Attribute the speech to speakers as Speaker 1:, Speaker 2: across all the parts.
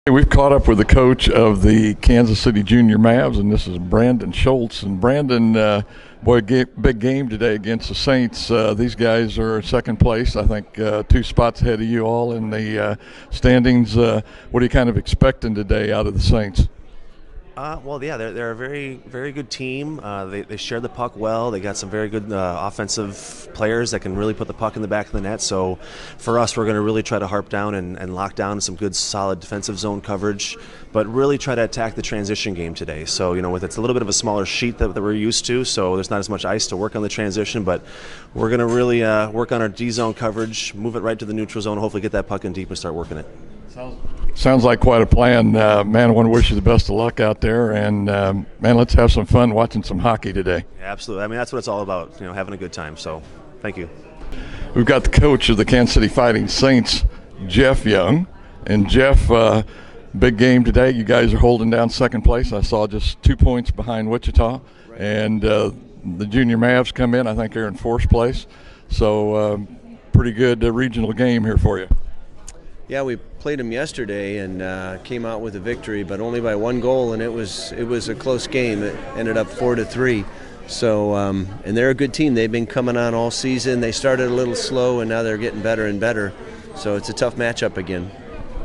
Speaker 1: We've caught up with the coach of the Kansas City Junior Mavs, and this is Brandon Schultz. And Brandon, big game today against the Saints. These guys are second place, I think, 2 spots ahead of you all in the standings. What are you kind of expecting today out of the Saints?
Speaker 2: Yeah, they're a very, very good team. They share the puck well. They got some very good offensive players that can really put the puck in the back of the net. So for us, we're going to really try to harp down and lock down some good, solid defensive zone coverage, but really try to attack the transition game today. So, it's a little bit of a smaller sheet that we're used to, so there's not as much ice to work on the transition, but we're going to really work on our D-zone coverage, move it right to the neutral zone, hopefully get that puck in deep and start working it.
Speaker 1: Sounds like quite a plan. Man, I want to wish you the best of luck out there. And, man, let's have some fun watching some hockey today.
Speaker 2: Yeah, absolutely. I mean, that's what it's all about, having a good time. So thank you.
Speaker 1: We've got the coach of the Kansas City Fighting Saints, Jeff Young. And, Jeff, big game today. You guys are holding down second place. I saw just 2 points behind Wichita. Right. And the Junior Mavs come in. I think they're in fourth place. So pretty good regional game here for you.
Speaker 3: Yeah, we played them yesterday and came out with a victory, but only by 1 goal, and it was a close game. It ended up 4-3. So, and they're a good team. They've been coming on all season. They started a little slow, and now they're getting better and better. So it's a tough matchup again.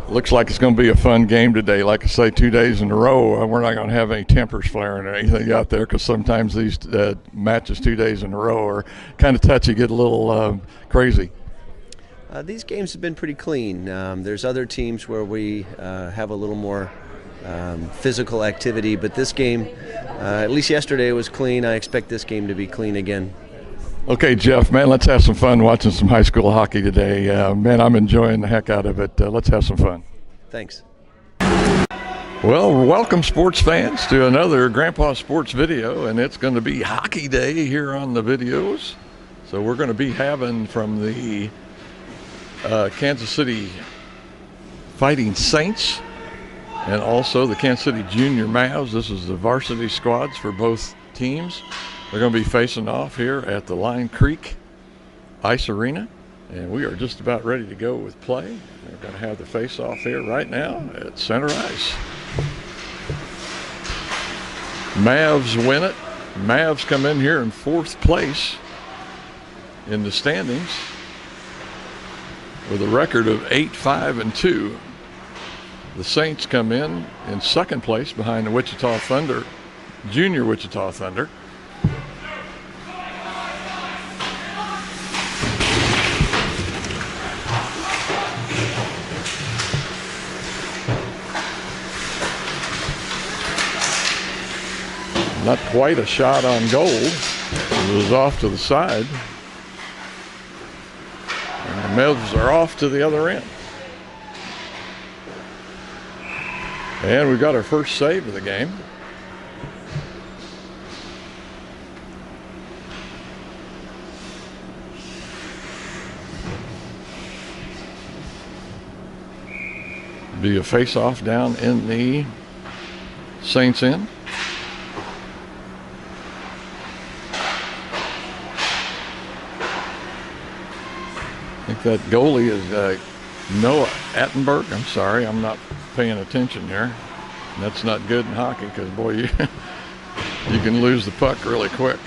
Speaker 1: Looks like it's going to be a fun game today. Like I say, 2 days in a row, we're not going to have any tempers flaring or anything out there, because sometimes these matches 2 days in a row are kind of touchy, get a little crazy.
Speaker 3: These games have been pretty clean. There's other teams where we have a little more physical activity, but this game, at least yesterday, was clean. I expect this game to be clean again.
Speaker 1: Okay, Jeff, man, let's have some fun watching some high school hockey today. Man, I'm enjoying the heck out of it. Let's have some fun.
Speaker 3: Thanks.
Speaker 1: Well, welcome, sports fans, to another Grandpa Sports video, and it's going to be hockey day here on the videos. So we're going to be having from the Kansas City Fighting Saints and also the Kansas City Junior Mavs. This is the varsity squads for both teams. They're going to be facing off here at the Line Creek Ice Arena, and we are just about ready to go with play. They're going to have the face-off here right now at center ice. Mavs win it. Mavs come in here in fourth place in the standings with a record of 8-5-2. The Saints come in second place behind the Wichita Thunder, Junior Wichita Thunder. Not quite a shot on goal. It was off to the side. The Mavs are off to the other end. And we've got our first save of the game. Be a face-off down in the Saints' end. I think that goalie is Noah Attenberg. I'm sorry, I'm not paying attention there. That's not good in hockey, because, boy, you can lose the puck really quick.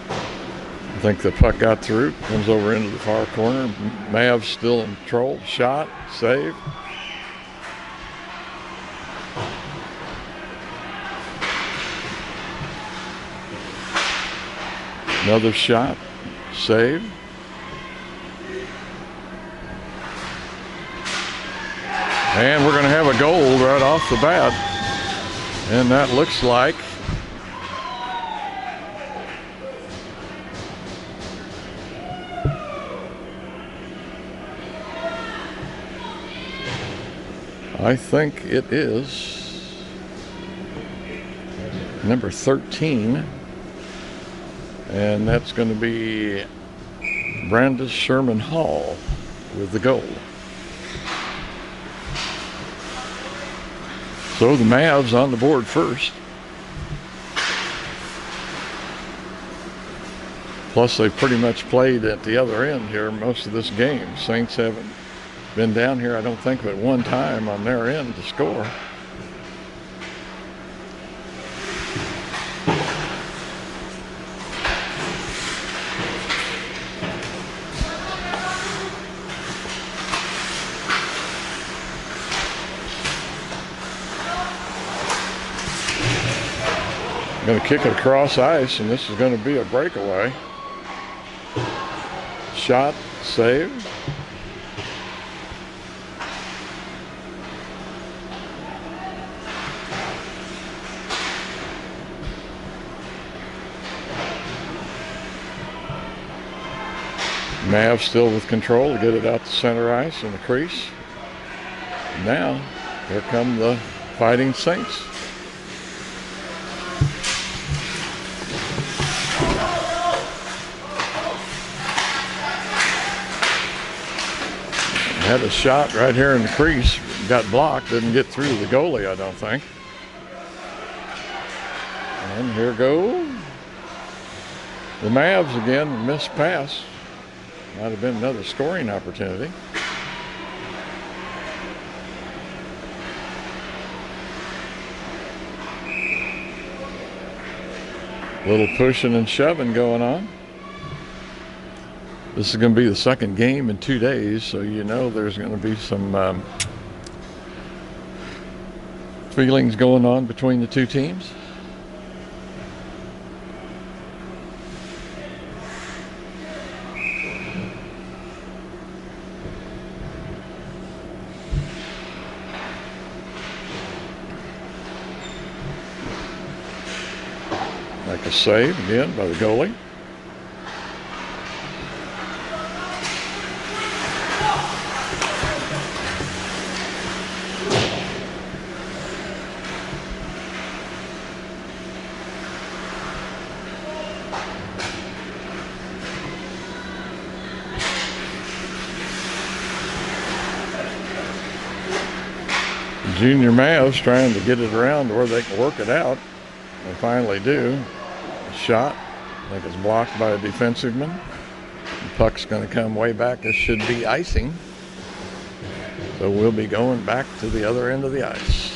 Speaker 1: I think the puck got through, comes over into the far corner. Mavs still in control. Shot, save. Another shot, save. And we're going to have a goal right off the bat. And that looks like I think it is number 13. And that's going to be Brandis Sherman Hall with the goal. So the Mavs on the board first. Plus they've pretty much played at the other end here most of this game. Saints haven't Been down here, I don't think, but one time on their end to score. Going to kick it across ice, and this is going to be a breakaway. Shot, save. Mavs still with control to get it out to center ice in the crease. Now, here come the Fighting Saints. Had a shot right here in the crease, got blocked, didn't get through the goalie, I don't think. And here go the Mavs again, missed pass. Might have been another scoring opportunity. Little pushing and shoving going on. This is going to be the second game in 2 days, so you know there's going to be some feelings going on between the two teams. Make a save again by the goalie. Junior Mavs trying to get it around to where they can work it out. They finally do. Shot, I think it's blocked by a defensive man. The puck's going to come way back. This should be icing. So we'll be going back to the other end of the ice.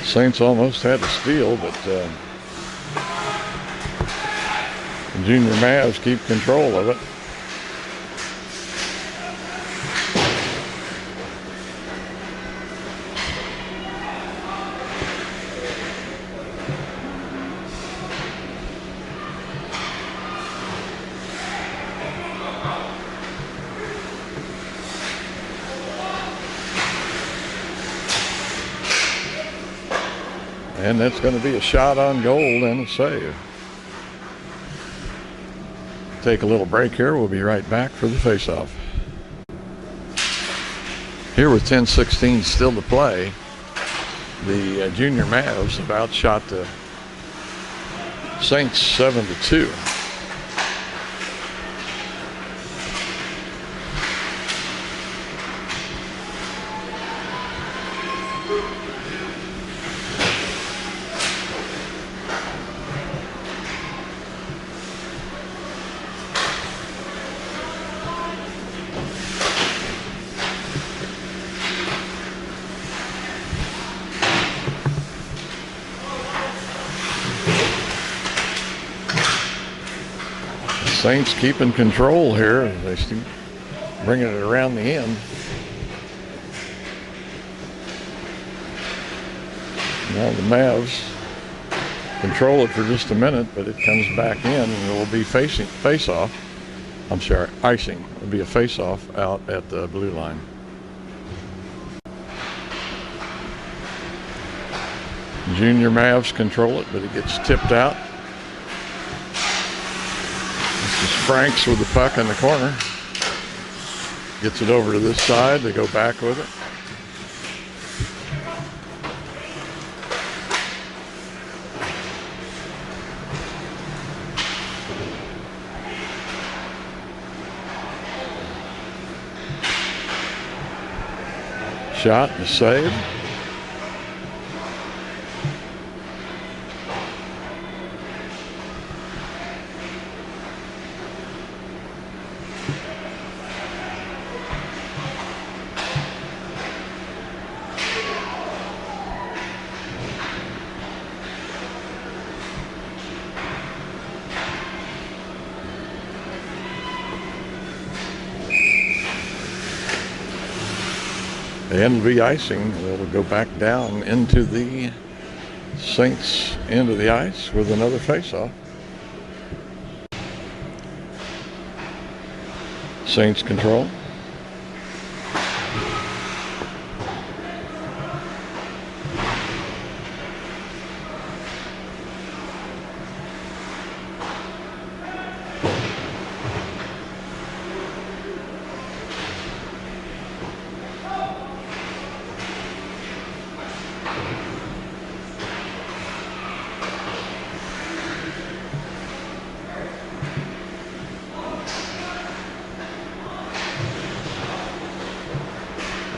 Speaker 1: Saints almost had a steal, but the Junior Mavs keep control of it. And that's going to be a shot on goal and a save. Take a little break here. We'll be right back for the faceoff. Here with 10:16 still to play, the Junior Mavs have outshot the Saints 7-2. Saints keeping control here. They keep bringing it around the end. Now the Mavs control it for just a minute, but it comes back in and it will be face-off. I'm sorry, icing. It will be a face-off out at the blue line. Junior Mavs control it, but it gets tipped out. This is Franks with the puck in the corner. Gets it over to this side. They go back with it. shot and a save. And the icing will go back down into the Saints end of the ice with another face-off. Saints control.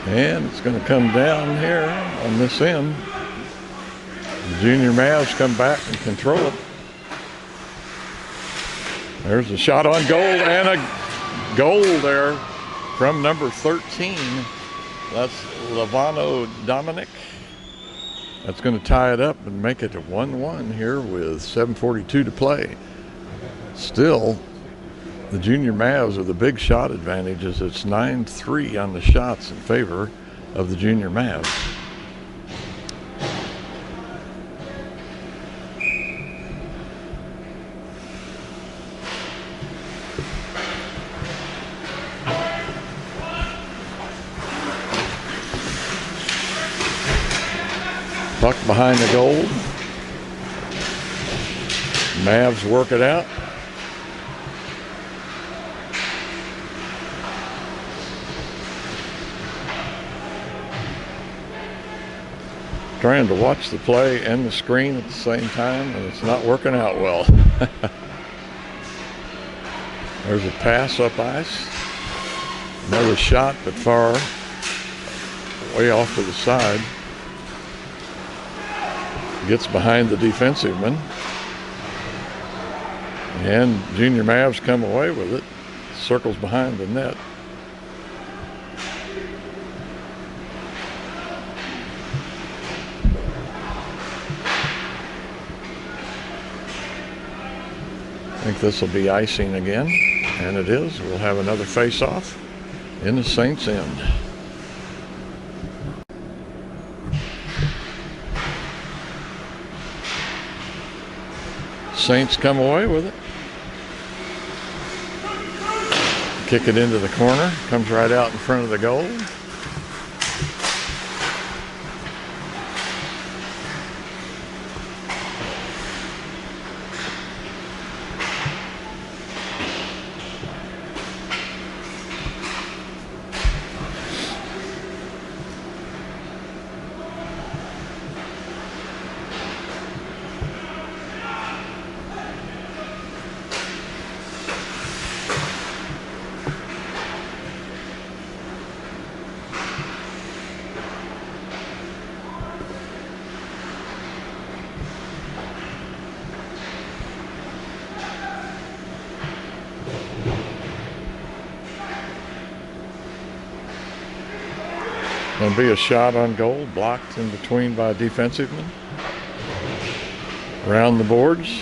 Speaker 1: And it's going to come down here on this end. The junior Mavs come back and control it. There's a shot on goal and a goal there from number 13. That's Lavano Dominic. That's going to tie it up and make it a 1-1 here with 7:42 to play. Still, the junior Mavs with the big shot advantage as it's 9-3 on the shots in favor of the junior Mavs. Puck behind the goal. Mavs work it out. Trying to watch the play and the screen at the same time, and it's not working out well. There's a pass up ice. Another shot, but far, way off to the side. Gets behind the defensive man. And junior Mavs come away with it. Circles behind the net. I think this will be icing again, and it is. We'll have another face-off in the Saints' end. Saints come away with it. Kick it into the corner, comes right out in front of the goal. Going to be a shot on goal, blocked in between by a defensive man. Around the boards.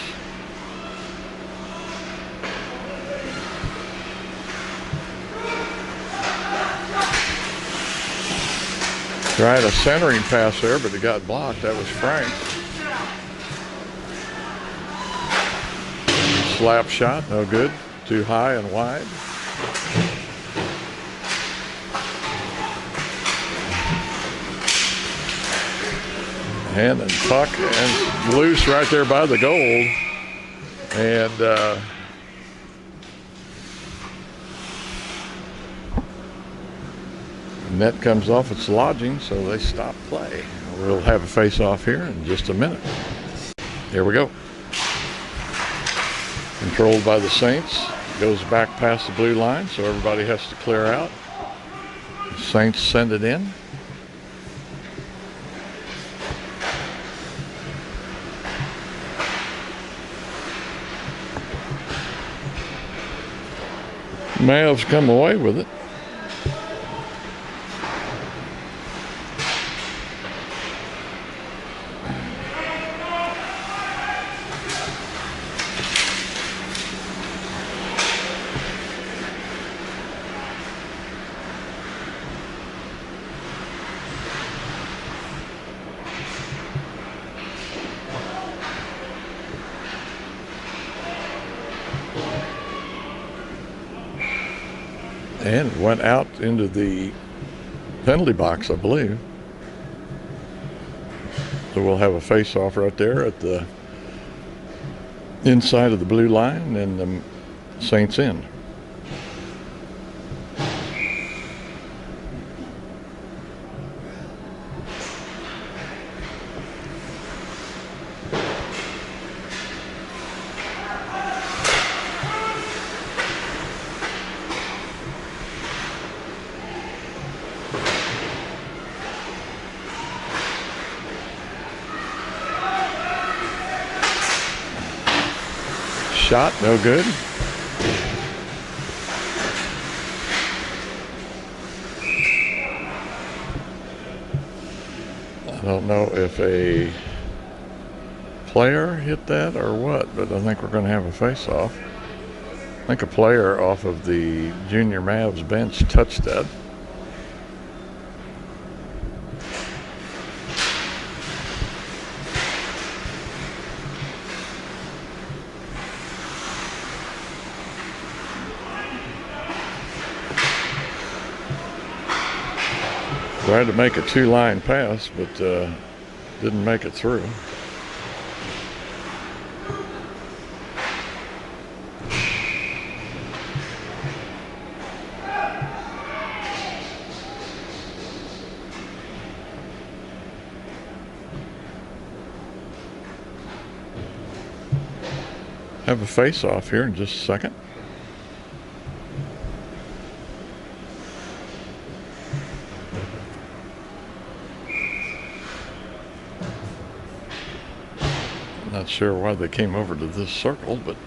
Speaker 1: Tried a centering pass there, but it got blocked. That was Frank. Slap shot, no good. Too high and wide. Hand and puck and loose right there by the goal. And net comes off its lodging, so they stop play. We'll have a face-off here in just a minute. Here we go. Controlled by the Saints. Goes back past the blue line, so everybody has to clear out. The Saints send it in. Mavs come away with it. And it went out into the penalty box, I believe. So we'll have a face-off right there at the inside of the blue line and the Saints end. Shot, no good. I don't know if a player hit that or what, but I think we're going to have a face-off. I think a player off of the junior Mavs bench touched that. Tried to make a two-line pass, but didn't make it through. Have a face-off here in just a second. Not sure why they came over to this circle, but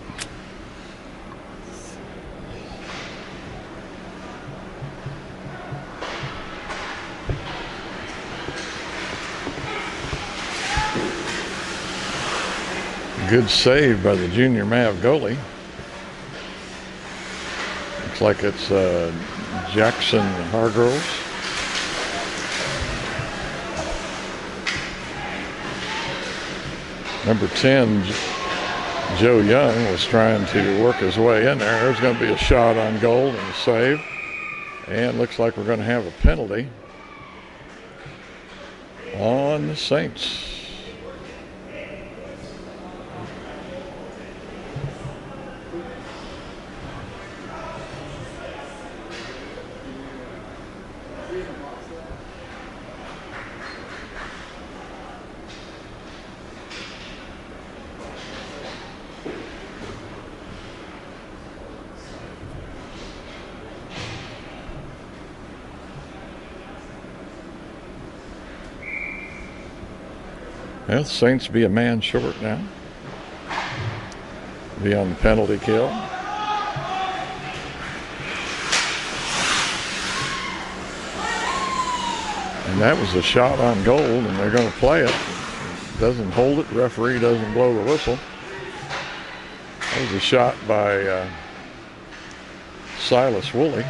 Speaker 1: good save by the junior Mav goalie. Looks like it's Jackson Hargroves. Number 10, Joe Young, was trying to work his way in there. There's going to be a shot on goal and a save. And looks like we're going to have a penalty on the Saints. Well, the Saints be a man short now. Be on the penalty kill. And that was a shot on goal, and they're going to play it. Doesn't hold it. Referee doesn't blow the whistle. That was a shot by Silas Woolley.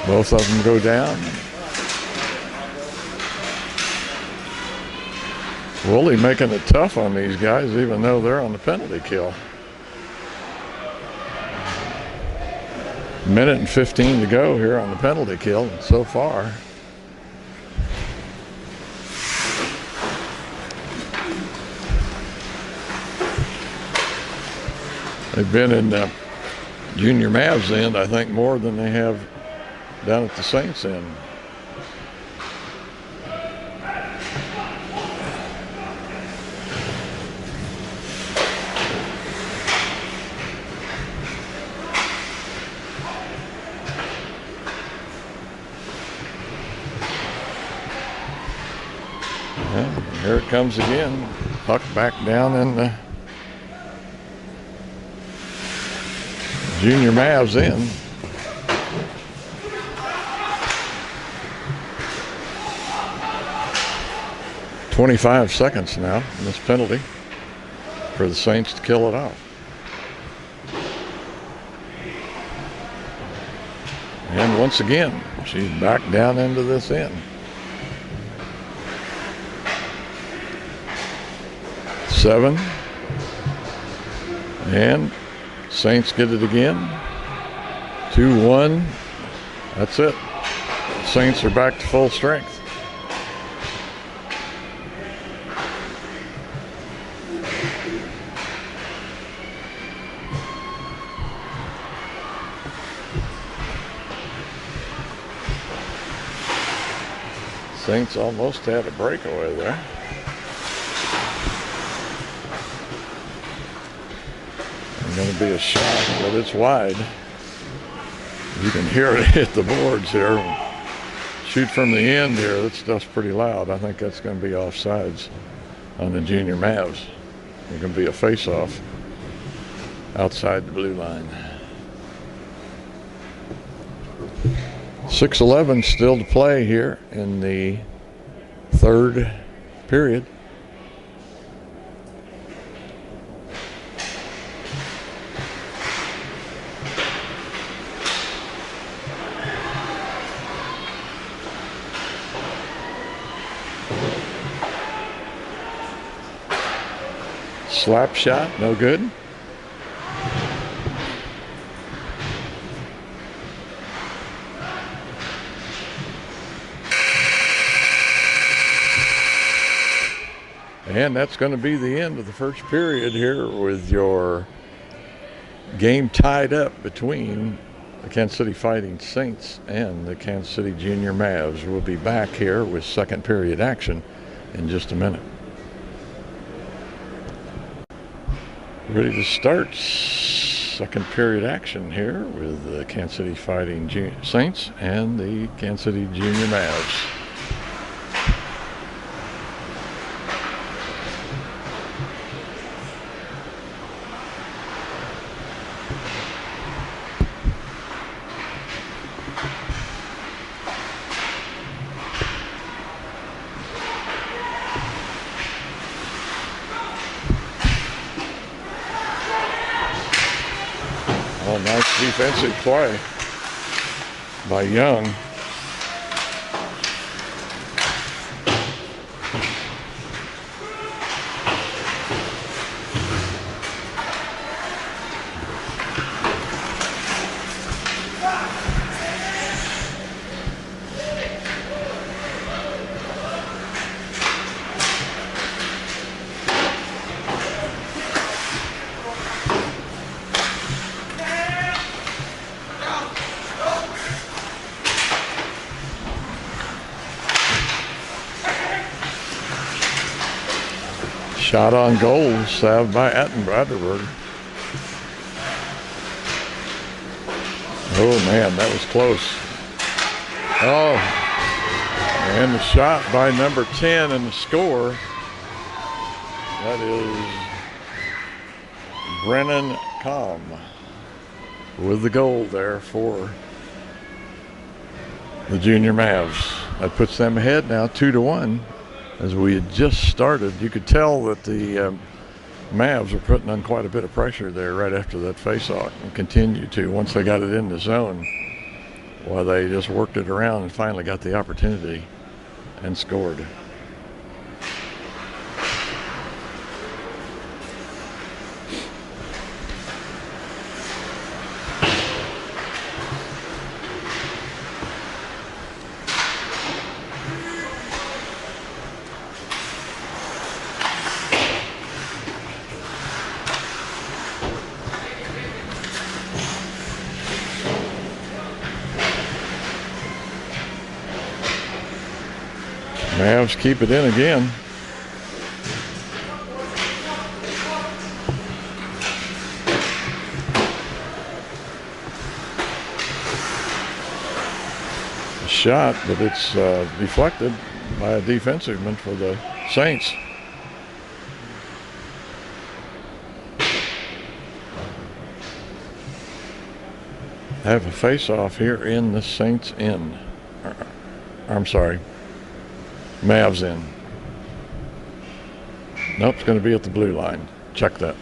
Speaker 1: Both of them go down. Woolley making it tough on these guys, even though they're on the penalty kill. Minute and 15 to go here on the penalty kill so far. They've been in junior Mavs end, I think, more than they have down at the Saints end. And here it comes again. Puck back down in the junior Mavs end. "25 seconds now in this penalty for the Saints to kill it off. And once again, she's back down into this end. 7. And Saints get it again. 2-1. That's it. Saints are back to full strength. Saints almost had a breakaway there. It's going to be a shot, but it's wide. You can hear it hit the boards here. Shoot from the end here. That stuff's pretty loud. I think that's going to be offsides on the junior Mavs. It's going to be a face-off outside the blue line. 6:11 still to play here in the third period. Slap shot, no good. And that's going to be the end of the first period here with your game tied up between the Kansas City Fighting Saints and the Kansas City Junior Mavs. We'll be back here with second period action in just a minute. Ready to start second period action here with the Kansas City Fighting Saints and the Kansas City Junior Mavs. Oh, nice defensive play by Young. Shot on goal, saved by Attenborough. Oh man, that was close. Oh, and the shot by number 10 and the score. That is Brennan Comm with the goal there for the Junior Mavs. That puts them ahead now 2-1. As we had just started, you could tell that the Mavs were putting on quite a bit of pressure there right after that faceoff, and continued to once they got it in the zone. Well, they just worked it around and finally got the opportunity and scored. Mavs keep it in again. A shot, but it's deflected by a defensive man for the Saints. Have a face-off here in the Saints end. I'm sorry, Mavs end. Nope, it's going to be at the blue line. Check that.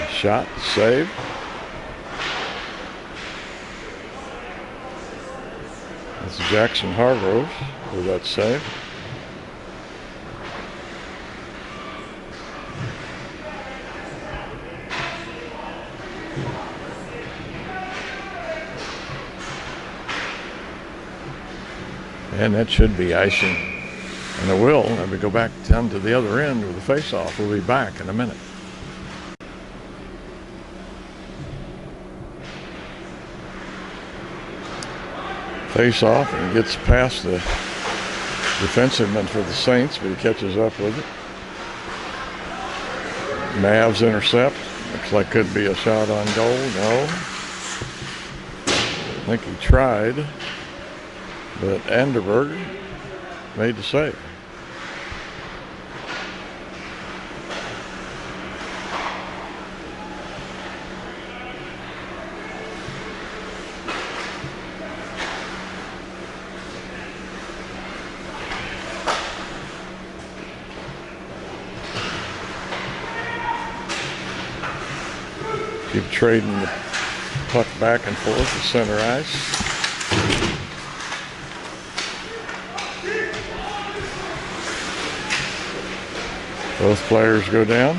Speaker 1: Shot, save. That's Jackson Hargrove with that save. And that should be icing. And it will. And we go back down to the other end with the face-off. We'll be back in a minute. Face off and gets past the defensiveman for the Saints, but he catches up with it. Mavs intercept. Looks like could be a shot on goal. No. I think he tried, but Anderberg made the save. Keep trading the puck back and forth to center ice. Both players go down.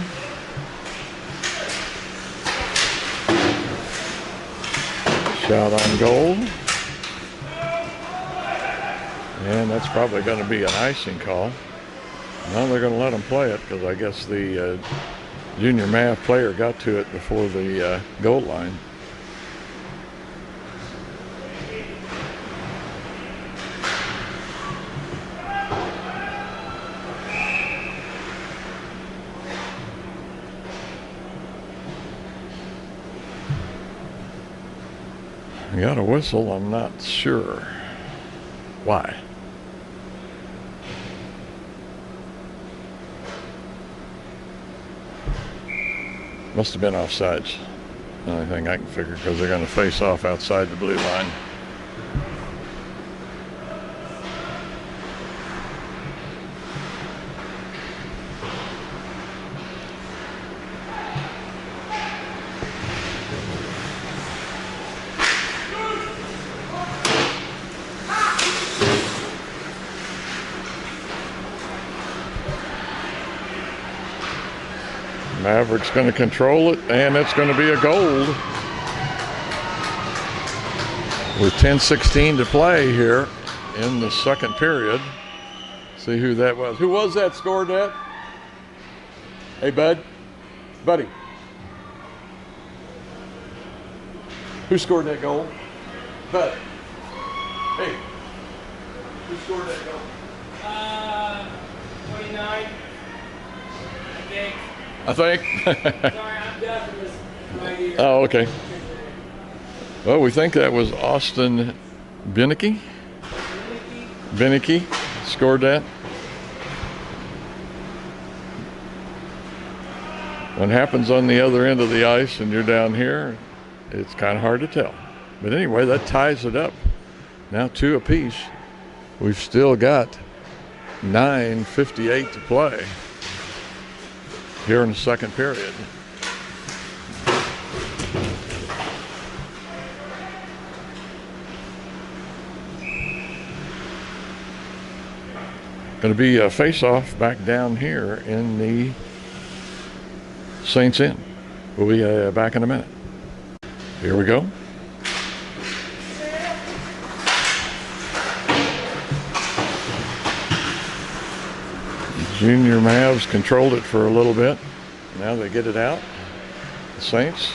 Speaker 1: Shot on goal. And that's probably going to be an icing call. Now they're going to let them play it because I guess the junior Mav player got to it before the goal line. I got a whistle, I'm not sure why. Must have been offsides. The only thing I can figure, because they're going to face off outside the blue line. Maverick's going to control it, and it's going to be a goal. With 10:16 to play here in the second period. See who that was. Who was that scored that? Hey, bud. Buddy. Who scored that goal? Bud. Hey. Who scored that goal?
Speaker 4: 29.
Speaker 1: I think.
Speaker 4: Sorry, I'm deaf in this right here.
Speaker 1: Oh, okay. Well, we think that was Austin Beneke. Beneke scored that. What happens on the other end of the ice and you're down here, it's kind of hard to tell. But anyway, that ties it up. Now 2 apiece. We've still got 9:58 to play here in the second period. Going to be a face-off back down here in the Saints Inn. We'll be back in a minute. Here we go. Junior Mavs controlled it for a little bit. Now they get it out. The Saints.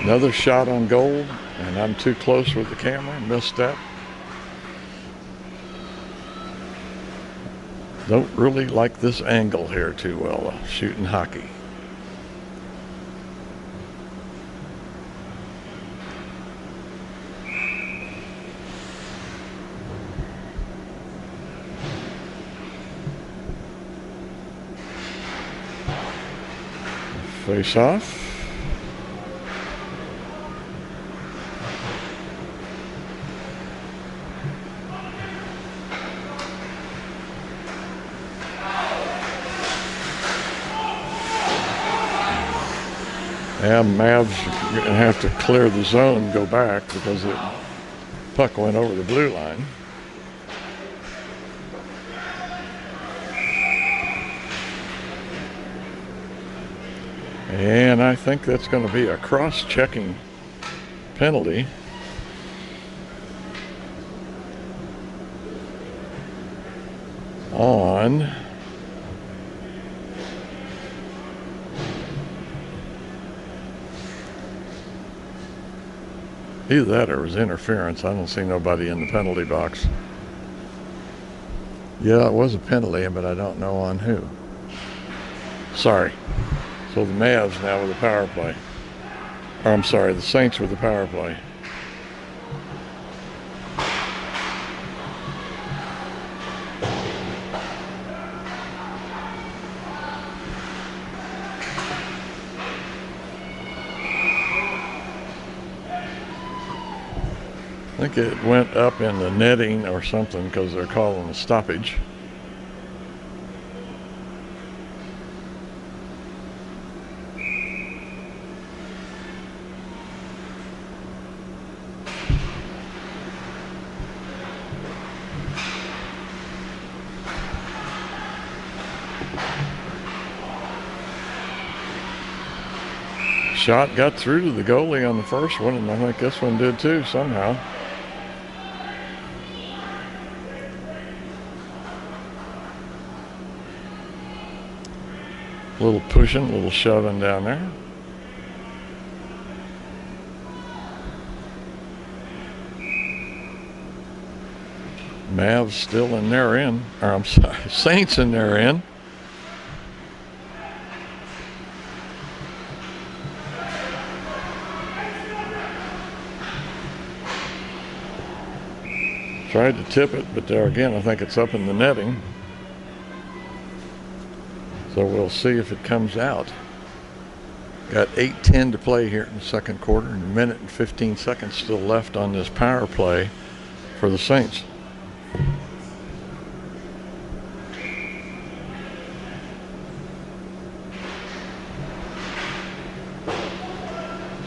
Speaker 1: Another shot on goal, and I'm too close with the camera. Missed that. Don't really like this angle here too well, shooting hockey. Face off. Yeah, Mavs are going to have to clear the zone and go back because the puck went over the blue line. And I think that's going to be a cross-checking penalty. On either that or it was interference. I don't see nobody in the penalty box. Yeah, it was a penalty, but I don't know on who. Sorry. So the Mavs now with the power play. Or I'm sorry, the Saints with the power play. I think it went up in the netting or something because they're calling a stoppage. Shot got through to the goalie on the first one, and I think this one did too somehow. A little pushing, a little shoving down there. Mavs still in their end, or I'm sorry, Saints in their end. Tried to tip it, but there again, I think it's up in the netting. So we'll see if it comes out. Got 8:10 to play here in the second quarter, and a minute and 15 seconds still left on this power play for the Saints.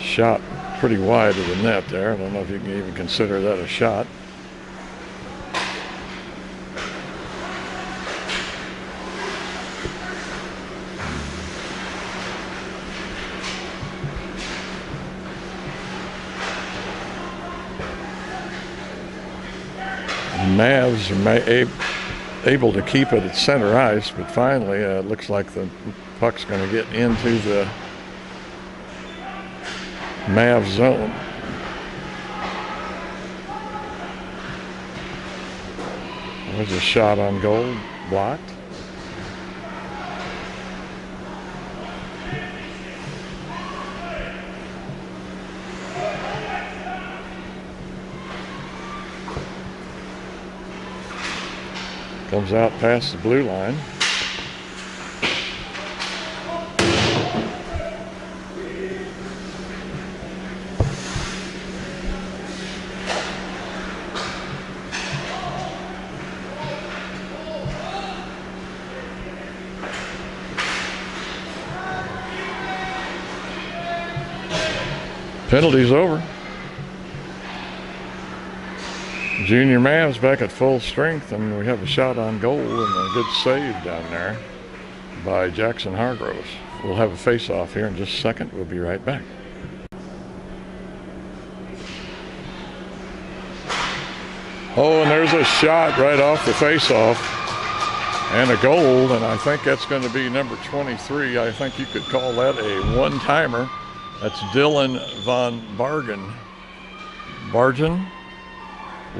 Speaker 1: Shot pretty wide of the net there. I don't know if you can even consider that a shot. Mavs are able to keep it at center ice, but finally it looks like the puck's going to get into the Mavs zone. There's a shot on goal, blocked. Comes out past the blue line. Penalty's over. Junior Mavs back at full strength, and we have a shot on goal and a good save down there by Jackson Hargroves. We'll have a face-off here in just a second. We'll be right back. Oh, and there's a shot right off the face-off and a goal, and I think that's going to be number 23. I think you could call that a one-timer. That's Dylan von Bargen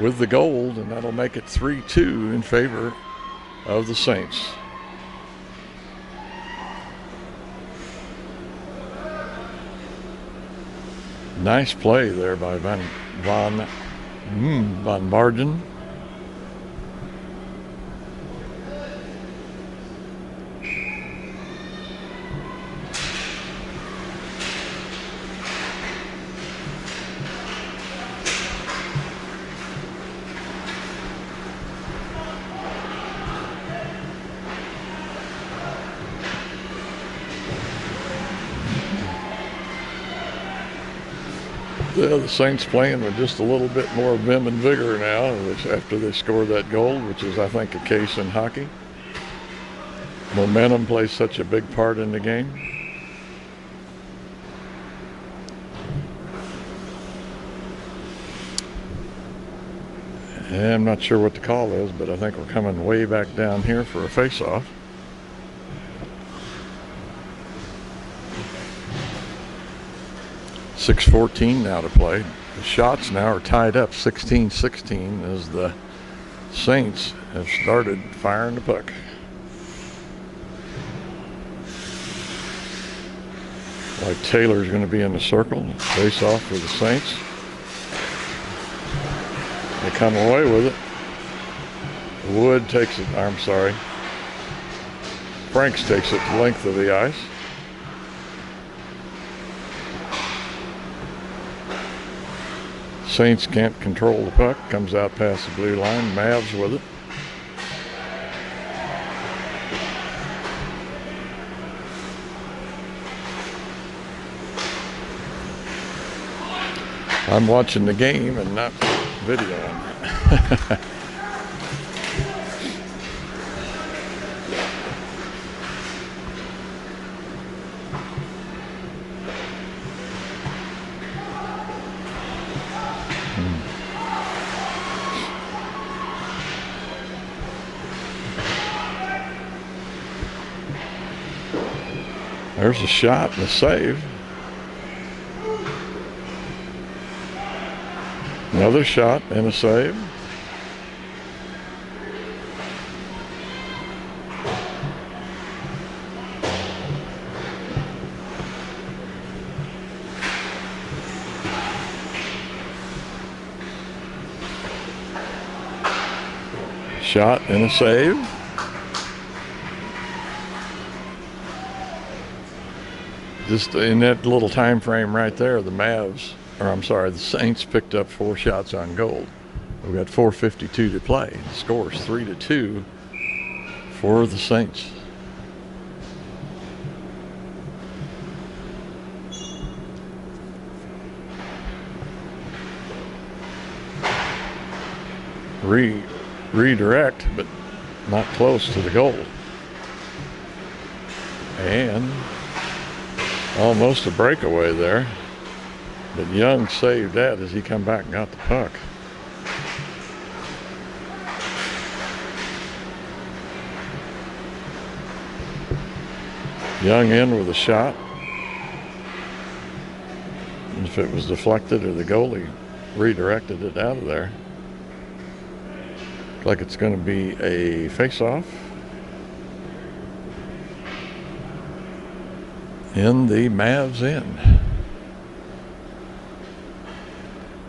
Speaker 1: with the gold, and that'll make it 3-2 in favor of the Saints. Nice play there by von Bargen. The Saints playing with just a little bit more vim and vigor now, which after they scored that goal, which is, I think, a case in hockey. Momentum plays such a big part in the game. And I'm not sure what the call is, but I think we're coming way back down here for a face-off. .6:14 now to play. The shots now are tied up 16-16 as the Saints have started firing the puck. Like Taylor's going to be in the circle. Face off for the Saints. They come away with it. Wood takes it. I'm sorry. Franks takes it the length of the ice. Saints can't control the puck. Comes out past the blue line. Mavs with it. I'm watching the game and not videoing. There's a shot and a save. Another shot and a save. Shot and a save. Just in that little time frame right there, the Saints picked up 4 shots on goal. We've got 4:52 to play. The score is 3-2 for the Saints. Redirect, but not close to the goal. And almost a breakaway there. But Young saved that as he come back and got the puck. Young in with a shot. And if it was deflected or the goalie redirected it out of there. Looks like it's going to be a face-off. In the Mavs end.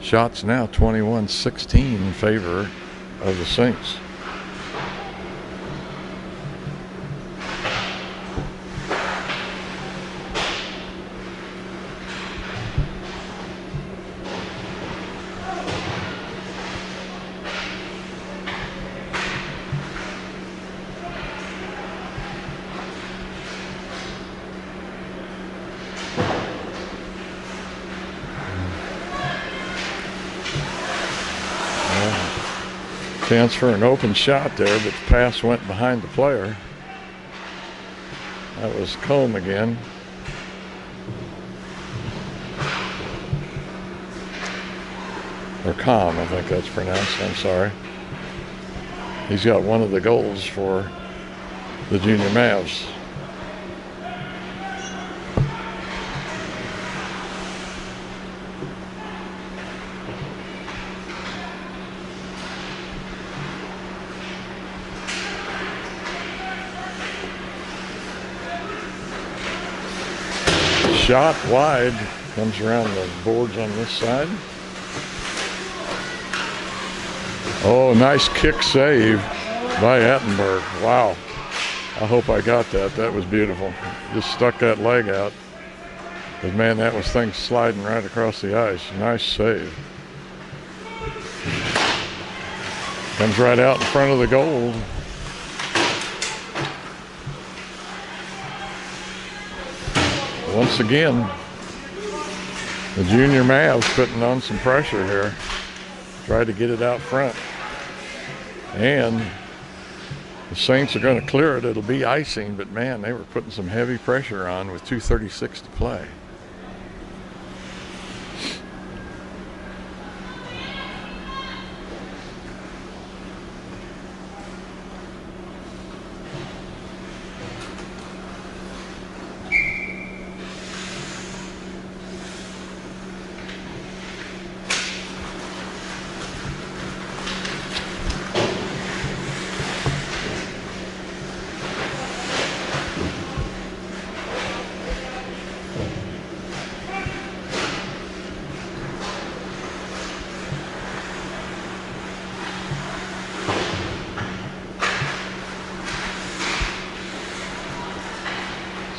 Speaker 1: Shots now 21-16 in favor of the Saints. Chance for an open shot there, but the pass went behind the player. That was Combe again. or Com, I think that's pronounced. I'm sorry. He's got one of the goals for the junior Mavs. Shot wide, comes around the boards on this side. Oh, nice kick save by Attenberg. Wow. I hope I got that. That was beautiful. Just stuck that leg out. But man, that was things sliding right across the ice. Nice save. Comes right out in front of the goal. Once again, the junior Mavs putting on some pressure here. Try to get it out front. And the Saints are going to clear it. It'll be icing, but man, they were putting some heavy pressure on with 2:36 to play.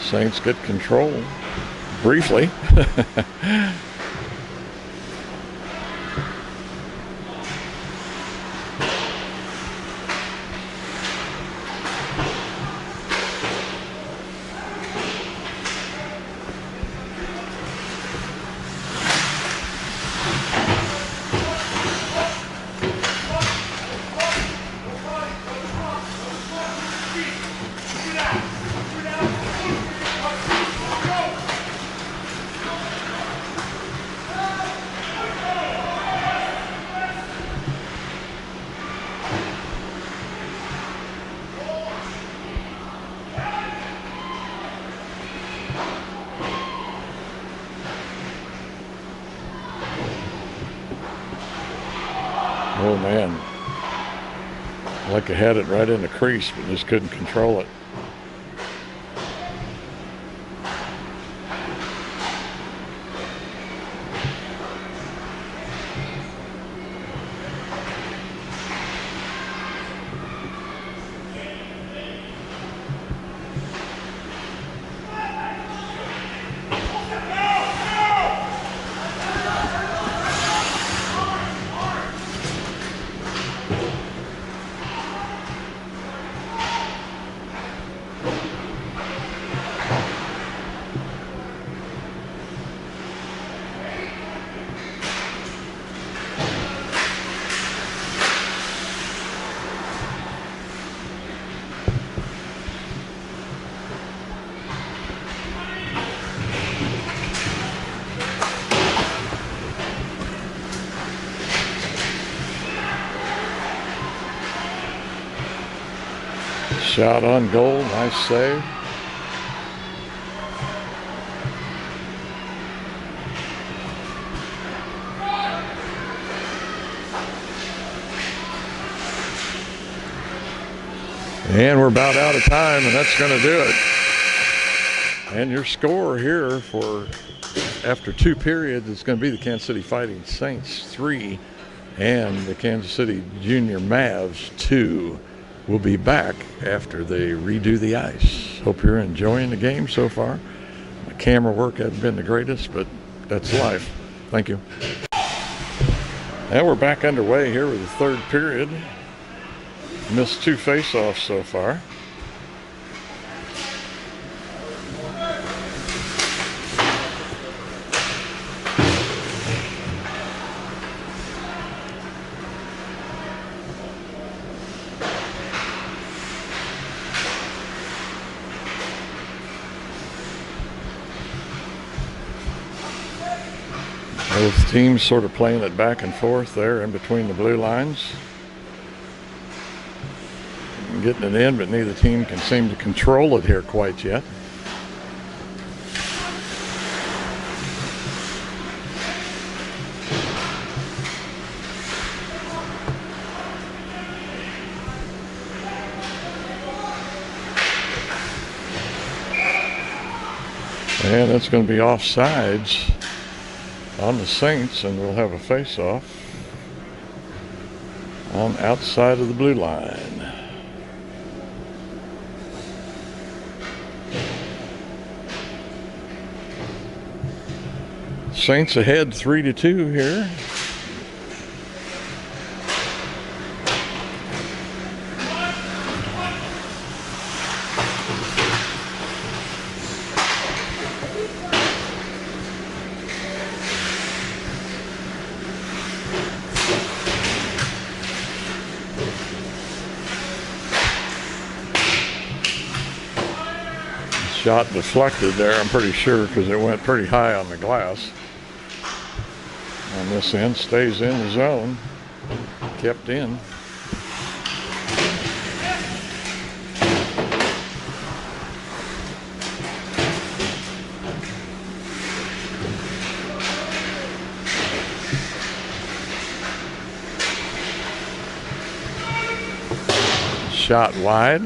Speaker 1: Saints get control briefly. Oh man, like I had it right in the crease, but just couldn't control it. Shot on goal, nice save. And we're about out of time, and that's going to do it. And your score here for after 2 periods is going to be the Kansas City Fighting Saints 3 and the Kansas City Junior Mavs 2. We'll be back after they redo the ice. Hope you're enjoying the game so far. My camera work hasn't been the greatest, but that's life. Thank you. Now we're back underway here with the 3rd period. Missed 2 face-offs so far. Both teams sort of playing it back and forth there in between the blue lines. Getting it in, but neither team can seem to control it here quite yet. And it's going to be offsides on the Saints, and we'll have a face-off on outside of the blue line. Saints ahead 3-2 here. Shot deflected there, I'm pretty sure, because it went pretty high on the glass. On this end, stays in the zone, kept in. Shot wide.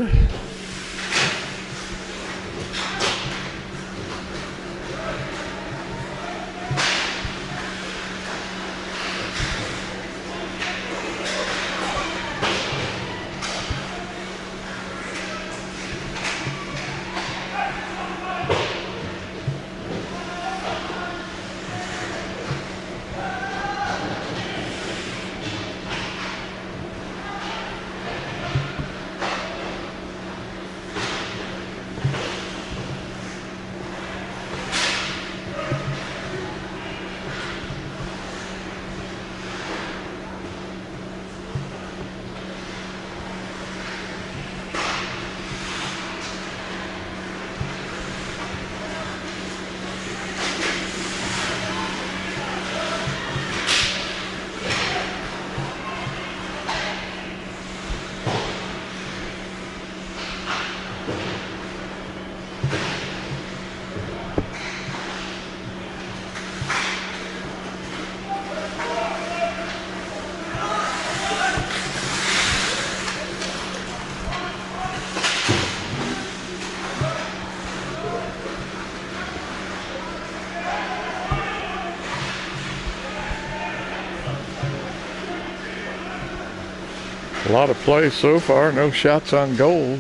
Speaker 1: A lot of play so far, no shots on goal.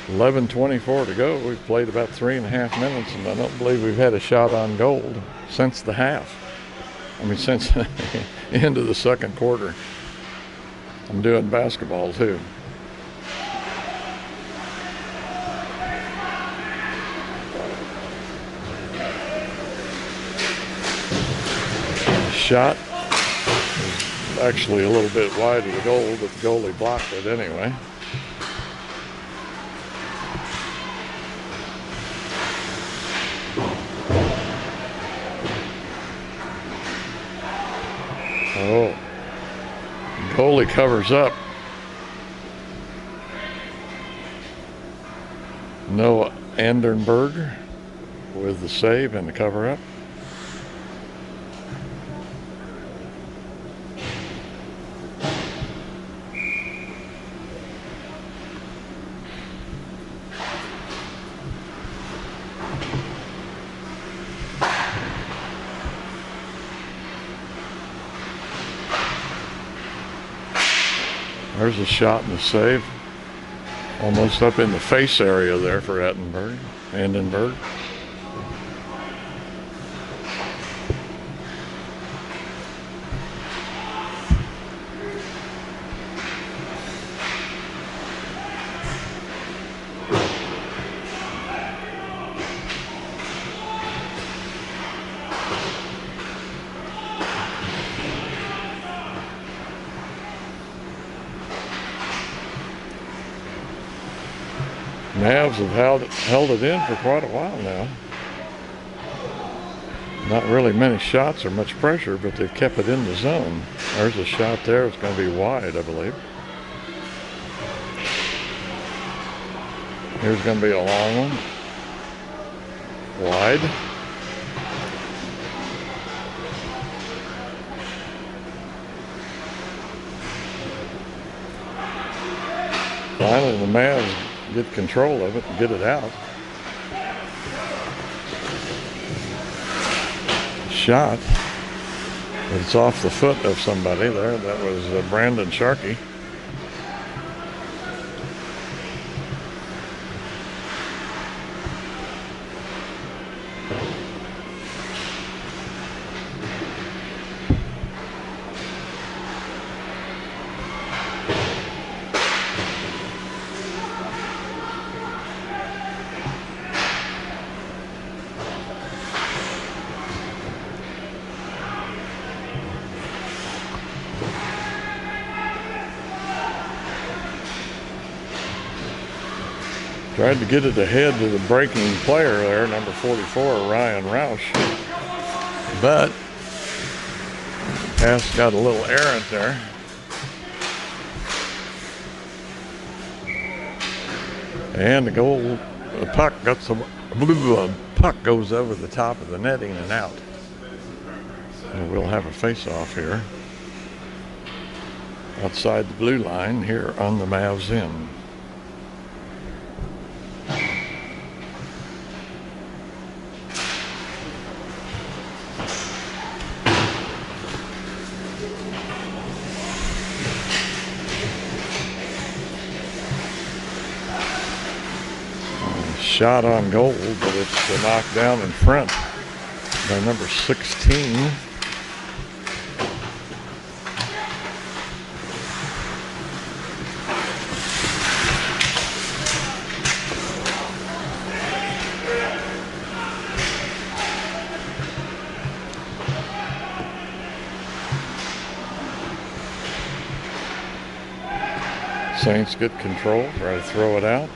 Speaker 1: 11:24 to go. We've played about 3.5 minutes, and I don't believe we've had a shot on goal since the half. I mean, since the end of the second quarter. I'm doing basketball too. Shot was actually a little bit wide of the goal, but the goalie blocked it anyway. Oh, goalie covers up. Noah Anderberg with the save and the cover up. There's a shot and a save. Almost up in the face area there for Anderberg. Mavs have held it in for quite a while now. Not really many shots or much pressure, but they've kept it in the zone. There's a shot there. It's going to be wide, I believe. Here's going to be a long one. Wide. Finally, the Mavs get control of it and get it out. Shot, but it's off the foot of somebody there. That was Brandon Sharkey. Tried to get it ahead to the breaking player there, number 44, Ryan Roush. But the pass got a little errant there. And the puck goes over the top of the netting and out. And we'll have a face-off here outside the blue line here on the Mavs end. Shot on goal, but it's knocked down in front by number 16. Saints get control, try to throw it out.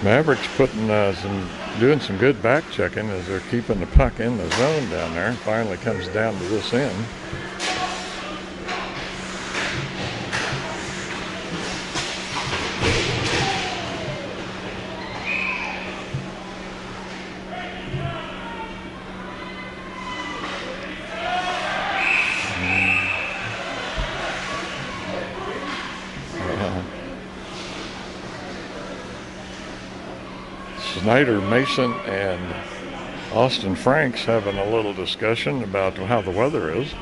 Speaker 1: Mavericks doing some good back checking as they're keeping the puck in the zone down there. Finally comes down to this end. Snyder, Mason, and Austin Franks having a little discussion about how the weather is.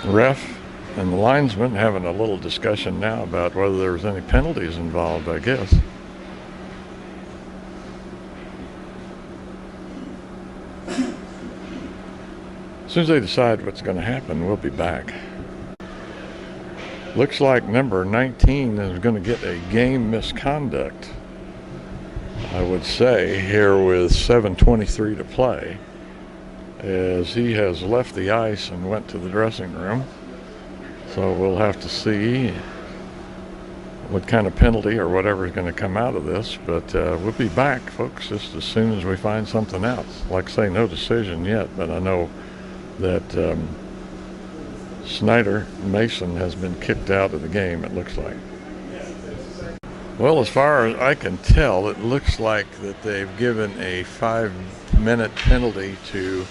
Speaker 1: Ref and the linesman having a little discussion now about whether there was any penalties involved, I guess. As soon as they decide what's going to happen, we'll be back. Looks like number 19 is going to get a game misconduct, I would say, here with 7:23 to play, as he has left the ice and went to the dressing room. So we'll have to see what kind of penalty or whatever is going to come out of this. But we'll be back, folks, just as soon as we find something else. Like I say, no decision yet, but I know that Snyder Mason has been kicked out of the game, it looks like. Well, as far as I can tell, it looks like that they've given a 5-minute penalty to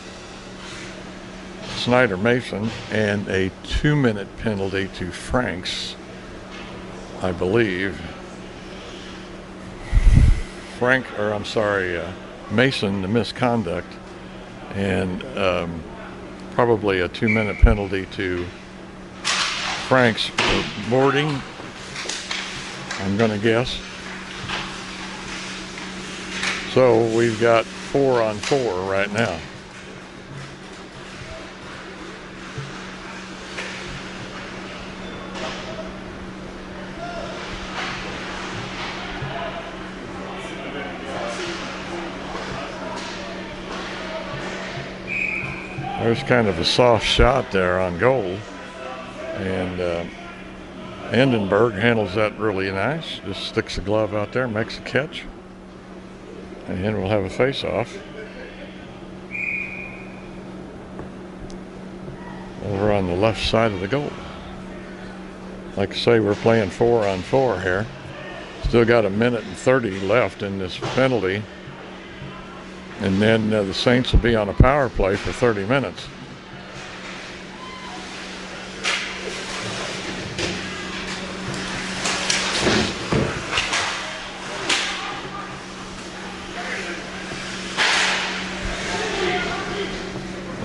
Speaker 1: Snyder Mason and a 2-minute penalty to Franks, I believe. Mason, the misconduct, and probably a 2-minute penalty to Franks for boarding, I'm going to guess. So we've got 4-on-4 right now. There's kind of a soft shot there on goal. And Endenberg handles that really nice. Just sticks the glove out there, makes a catch. And we'll have a face-off. Over on the left side of the goal. Like I say, we're playing 4-on-4 here. Still got 1:30 left in this penalty. And then the Saints will be on a power play for 30 minutes.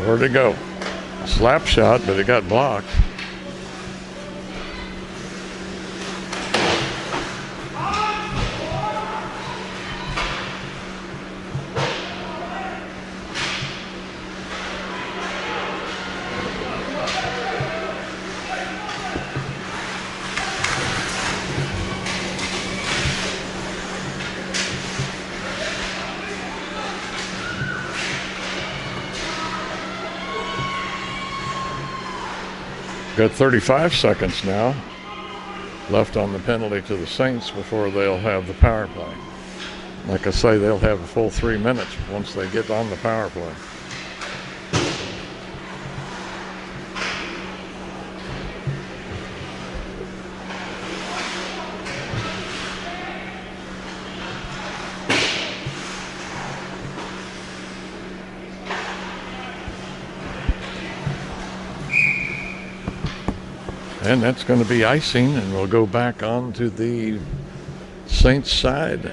Speaker 1: Where'd it go? Slap shot, but it got blocked. Got 35 seconds now left on the penalty to the Saints before they'll have the power play. Like I say, they'll have a full 3 minutes once they get on the power play. And that's going to be icing, and we'll go back on to the Saints side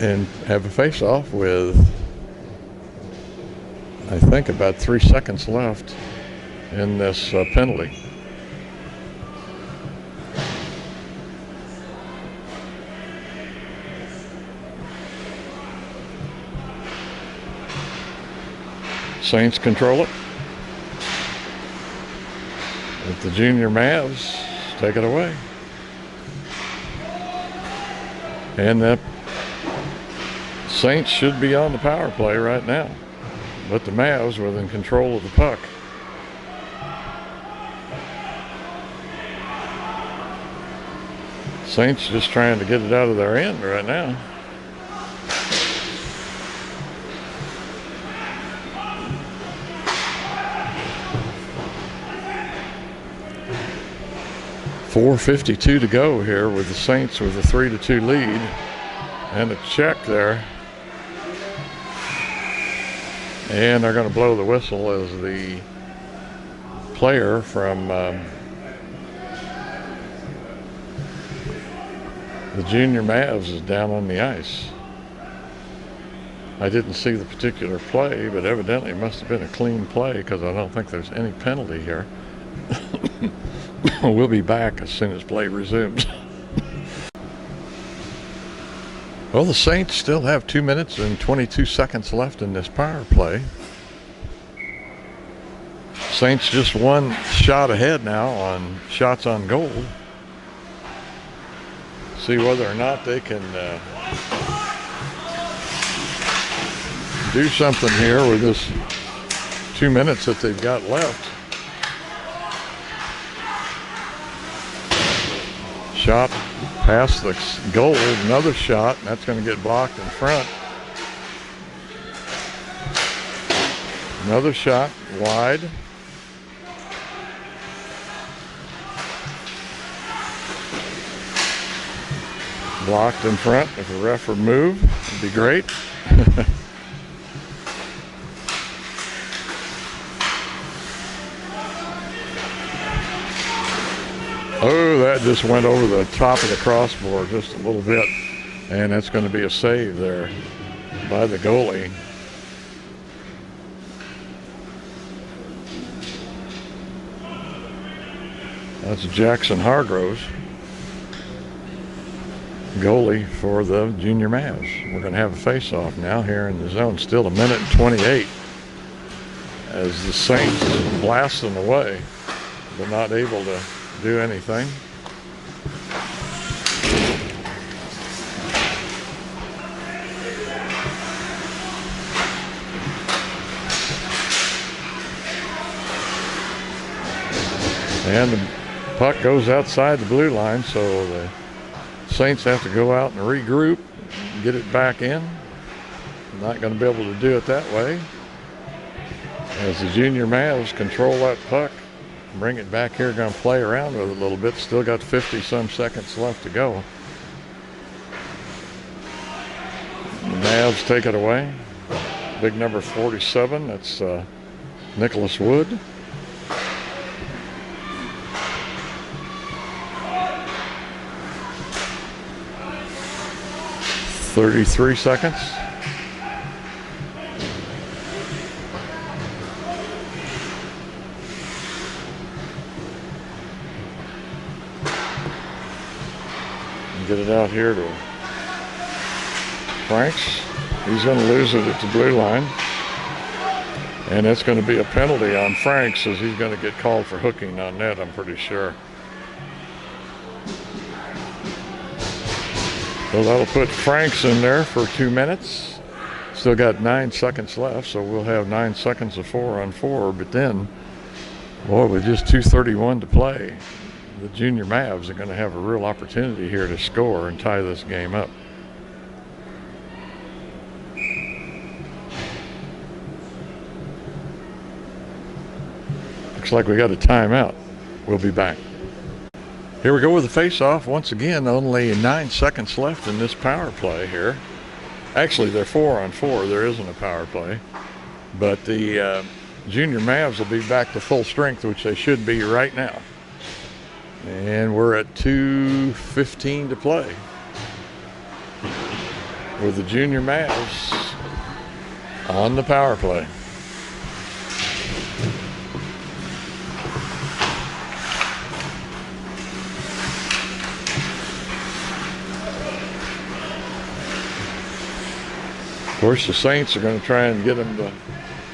Speaker 1: and have a face-off with, I think, about 3 seconds left in this penalty. Saints control it. But the junior Mavs take it away. And the Saints should be on the power play right now. But the Mavs were in control of the puck. Saints just trying to get it out of their end right now. .452 to go here with the Saints with a 3-2 lead. And a check there. And they're going to blow the whistle as the player from the junior Mavs is down on the ice. I didn't see the particular play, but evidently it must have been a clean play because I don't think there's any penalty here. We'll be back as soon as play resumes. Well, the Saints still have 2 minutes and 22 seconds left in this power play. Saints just one shot ahead now on shots on goal. See whether or not they can do something here with this 2 minutes that they've got left. Shot past the goal, another shot, and that's going to get blocked in front. Another shot wide. Blocked in front. If the ref would move, it'd be great. Oh, that just went over the top of the crossbar just a little bit. And that's going to be a save there by the goalie. That's Jackson Hargroves, goalie for the junior Mavs. We're going to have a face-off now here in the zone. Still 1:28 as the Saints blasting away, but not able to do anything. And the puck goes outside the blue line, so the Saints have to go out and regroup, get it back in. Not going to be able to do it that way, as the junior Mavs control that puck, bring it back here, going to play around with it a little bit. Still got 50-some seconds left to go. The Mavs take it away. Big number 47, that's Nicholas Wood. "33 seconds. Get it out here to Franks. He's going to lose it at the blue line. And it's going to be a penalty on Franks, as he's going to get called for hooking on net, I'm pretty sure. So that'll put Franks in there for 2 minutes. Still got 9 seconds left, so we'll have 9 seconds of 4-on-4. But then, boy, with just 2:31 to play, the junior Mavs are going to have a real opportunity here to score and tie this game up. Looks like we got a timeout. We'll be back. Here we go with the face-off. Once again, only 9 seconds left in this power play here. Actually, they're 4-on-4. There isn't a power play. But the junior Mavs will be back to full strength, which they should be right now. And we're at 2:15 to play, with the junior Mavs on the power play. Of course, the Saints are going to try and get them to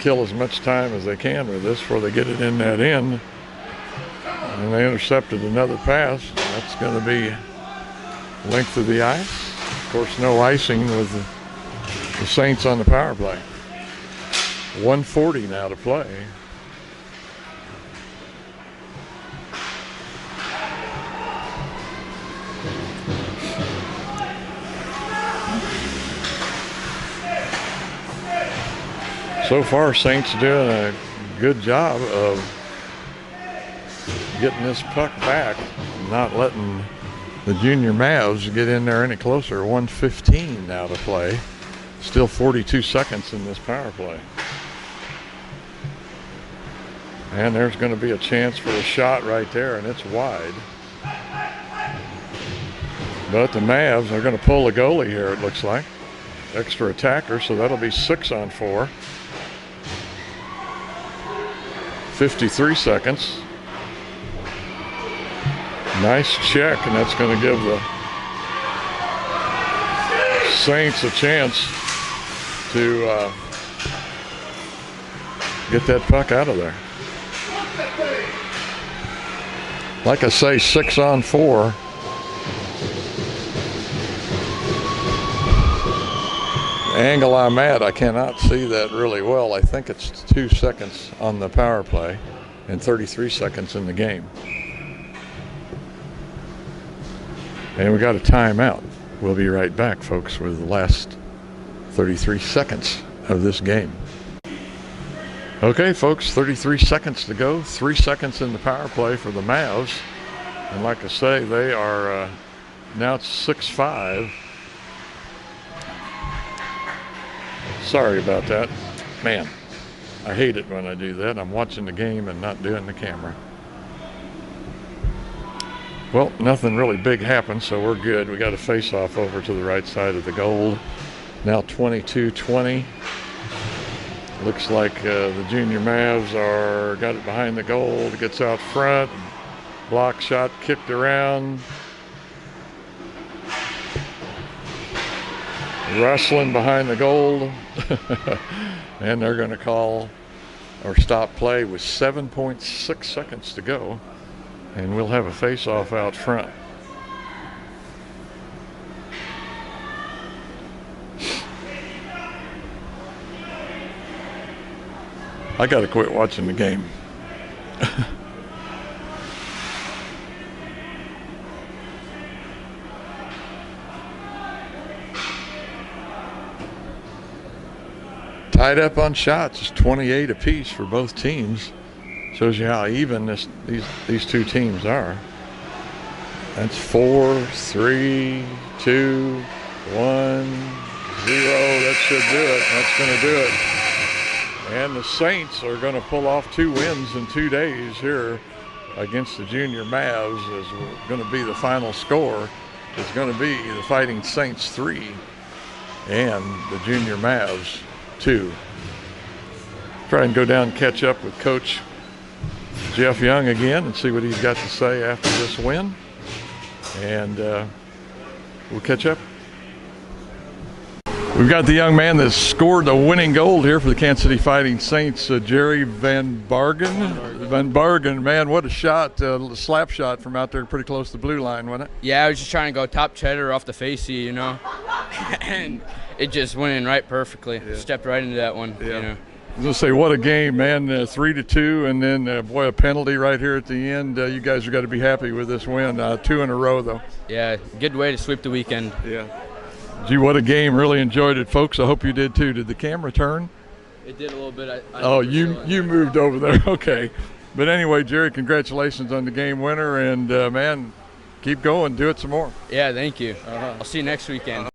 Speaker 1: kill as much time as they can with this before they get it in that end. And they intercepted another pass. That's going to be length of the ice. Of course, no icing with the Saints on the power play. 1:40 now to play. So far, Saints doing a good job of getting this puck back, not letting the junior Mavs get in there any closer. 1:15 now to play. Still 42 seconds in this power play. And there's going to be a chance for a shot right there, and it's wide. But the Mavs are going to pull a goalie here, it looks like. Extra attacker, so that'll be 6-on-4. 53 seconds. Nice check, and that's going to give the Saints a chance to get that puck out of there. Like I say, 6-on-4. The angle I'm at, I cannot see that really well. I think it's 2 seconds on the power play and 33 seconds in the game. And we got a timeout. We'll be right back, folks, with the last 33 seconds of this game. Okay, folks, 33 seconds to go. 3 seconds in the power play for the Mavs. And like I say, they are now it's 6-5. Sorry about that. Man, I hate it when I do that. I'm watching the game and not doing the camera. Well, nothing really big happened, so we're good. We got a face-off over to the right side of the goal. Now 22-20. Looks like the junior Mavs got it behind the goal. It gets out front. Block shot kicked around. Wrestling behind the goal. And they're going to call or stop play with 7.6 seconds to go. And we'll have a face-off out front. I got to quit watching the game. tied up on shots. It's 28 apiece for both teams. Shows you how even these two teams are. That's 4, 3, 2, 1, 0. That should do it. That's going to do it. And the Saints are going to pull off 2 wins in 2 days here against the Junior Mavs. Is going to be the final score. It's going to be the Fighting Saints 3 and the Junior Mavs 2. Try and go down and catch up with Coach Jeff Young again and see what he's got to say after this win. And we'll catch up. We've got the young man that scored the winning goal here for the Kansas City Fighting Saints, Jerry Van Bargen. Van Bargen, man, what a shot, slap shot from out there pretty close to the blue line, wasn't it?
Speaker 5: Yeah, I was just trying to go top cheddar off the facey, you know, and it just went in right perfectly. Yeah. Stepped right into that one,
Speaker 1: yeah.
Speaker 5: You know.
Speaker 1: I was going to say, what a game, man, 3-2, and then, boy, a penalty right here at the end. You guys have got to be happy with this win. 2 in a row, though.
Speaker 5: Yeah, good way to sweep the weekend.
Speaker 1: Yeah. Gee, what a game. Really enjoyed it, folks. I hope you did, too. Did the camera turn?
Speaker 5: It did a little bit.
Speaker 1: Oh, you moved over there. Okay. But anyway, Jerry, congratulations on the game winner, and, man, keep going. Do it some more.
Speaker 5: Yeah, thank you. I'll see you next weekend.